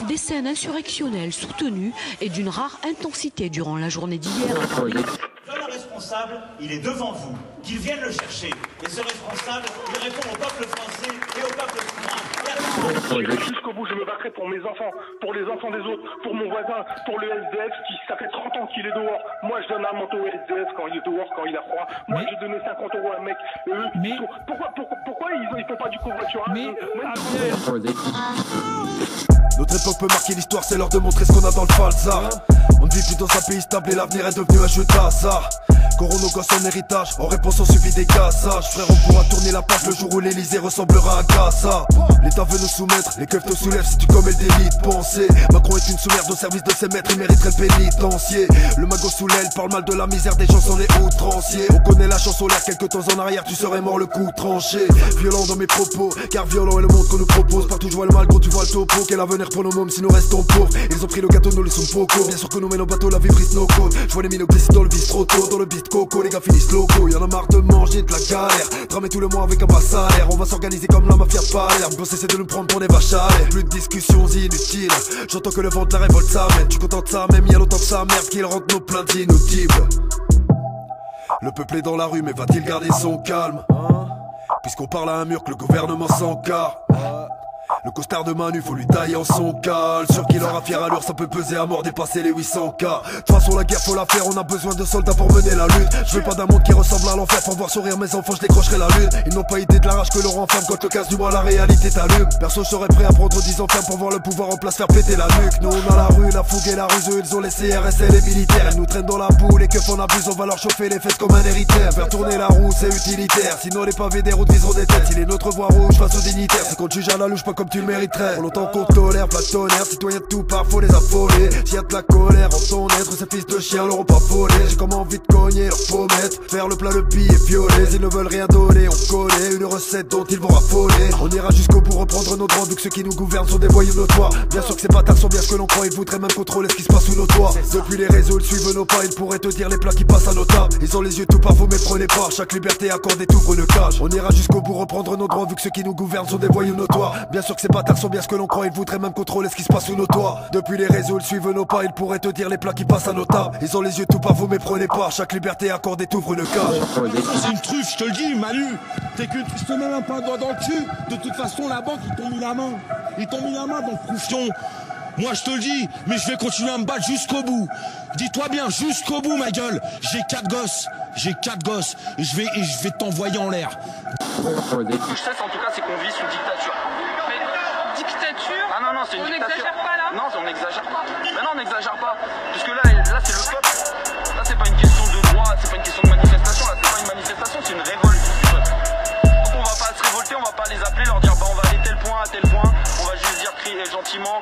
Des scènes insurrectionnelles soutenues et d'une rare intensité durant la journée d'hier. Le responsable, il est devant vous, qu'il vienne le chercher. Et ce responsable, il répond au peuple français et au peuple souverain. Jusqu'au bout, je me battrai pour mes enfants, pour les enfants des autres, pour mon voisin, pour le SDF qui, ça fait 30 ans qu'il est dehors. Moi, je donne un manteau au SDF quand il est dehors, quand il a froid. Moi, j'ai donné 50 € à un mec. Pourquoi ils font pas du covoiturage? Notre époque peut marquer l'histoire, c'est l'heure de montrer ce qu'on a dans le falsa. On ne vit plus dans un pays stable et l'avenir est devenu un jeu d'hasard. Qu'auront nos gosses en héritage? En réponse on subit des cassages. Frère, on pourra tourner la page le jour où l'Elysée ressemblera à Gaza. L'État veut nous soumettre, les keufs te soulèvent si tu commets le délit de penser. Macron est une sous-merde au service de ses maîtres, il mériterait le pénitencier. Le magot sous l'aile parle mal de la misère des gens sans les outranciers. On connaît la chance solaire, quelques temps en arrière tu serais mort le coup tranché. Violent dans mes propos, car violent est le monde qu'on nous propose. Partout je vois le mal, gros tu vois le topo. Quel avenir pour nos mômes si nous restons pauvres? Ils ont pris le gâteau, nous laissons poco. Bien sûr que nous mènons bateau, la vie brise nos côtes. Je vois les minocs glisser dans le bistrot tôt, dans le beat coco, les gars finissent locaux. Y'en a marre de manger de la galère, dramer tout le mois avec un bas salaire. On va s'organiser comme la mafia Palerme. Bosser c'est de nous prendre pour des vaches à l'air. Plus de discussions inutiles, j'entends que le vent de la révolte s'amène. Tu contentes ça même, y'a longtemps que ça merde qu'il rentre nos plaintes inaudibles. Le peuple est dans la rue mais va-t-il garder son calme? Puisqu'on parle à un mur que le gouvernement s'encarre. Le costard de Manu, faut lui tailler en son cal. Sûr qu'il aura fière allure, ça peut peser à mort, dépasser les 800K. De toute façon la guerre faut la faire, on a besoin de soldats pour mener la lutte. Je veux pas d'un monde qui ressemble à l'enfer, pour voir sourire mes enfants, je décrocherai la lune. Ils n'ont pas idée de la rage que leur enflamme, quand le casse du mois la réalité t'allume. Perso je serais prêt à prendre 10 ans ferme pour voir le pouvoir en place faire péter la nuque. Nous on a la rue, la fougue et la ruse, ils ont les CRS et les militaires. Ils nous traînent dans la boue, les keufs on abuse, on va leur chauffer les fesses comme un héritaire. Faire tourner la roue c'est utilitaire, sinon les pavés des routes viseront des têtes. Si les nôtres voient rouge face aux dignitaires, c'est qu'on te juge à la louche pas comme tu le mériterais. Tant qu'on tolère, plat tonnerre, citoyens de tout part, faut les affoler. S'il y a de la colère en ton être, ces fils de chiens l'auront pas volé. J'ai comme envie de cogner leur pommettes, faire le plat, le billet violet. Ils ne veulent rien donner, on connaît une recette dont ils vont raffoler. On ira jusqu'au bout reprendre nos droits, vu que ceux qui nous gouvernent sont des voyous notoires. Bien sûr que ces bâtards sont bien ce que l'on croit, ils voudraient même contrôler ce qui se passe sous nos toits. Depuis les réseaux, ils suivent nos pas, ils pourraient te dire les plats qui passent à nos tables. Ils ont les yeux tout pas, vous méprenez pas, chaque liberté accordée t'ouvre une cage. On ira jusqu'au bout reprendre nos droits, vu que ceux qui nous gouvernent sont des voyous notoires. Bien sûr que ces bâtards sont bien ce que l'on croit, ils voudraient même contrôler ce qui se passe sous nos toits. Depuis les réseaux, ils suivent nos pas, ils pourraient te dire les plats qui passent à nos tables. Ils ont les yeux tout pas, vous méprenez pas, chaque liberté accordée t'ouvre une cage. C'est une truffe, je te le dis, Manu. T'es qu'une truffe, je te mets même pas un doigt dans le cul. De toute façon, la banque, ils t'ont mis la main. Ils t'ont mis la main, donc confions. Moi, je te le dis, mais je vais continuer à me battre jusqu'au bout. Dis-toi bien, jusqu'au bout, ma gueule. J'ai 4 gosses. J'ai 4 gosses. Et je vais t'envoyer en l'air. Ce que je sais, en tout cas, c'est qu'on vit sous dictature. Dictature? Ah non, c'est une dictature. On n'exagère pas là? Non, on n'exagère pas. Mais non, on n'exagère pas. Puisque là c'est le peuple. Là, c'est pas une question de droit, c'est pas une question de manifestation. Là, c'est pas une manifestation, c'est une révolte du peuple. Donc, on va pas se révolter, on va pas les appeler, leur dire bah on va aller tel point à tel point. On va juste dire crier gentiment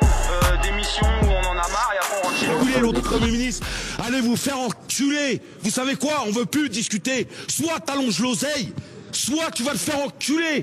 des missions où on en a marre et après on rentre chez nous. Enculé, l'autre Premier ministre, allez vous faire enculer. Vous savez quoi? On veut plus discuter. Soit t'allonges l'oseille, soit tu vas te faire enculer.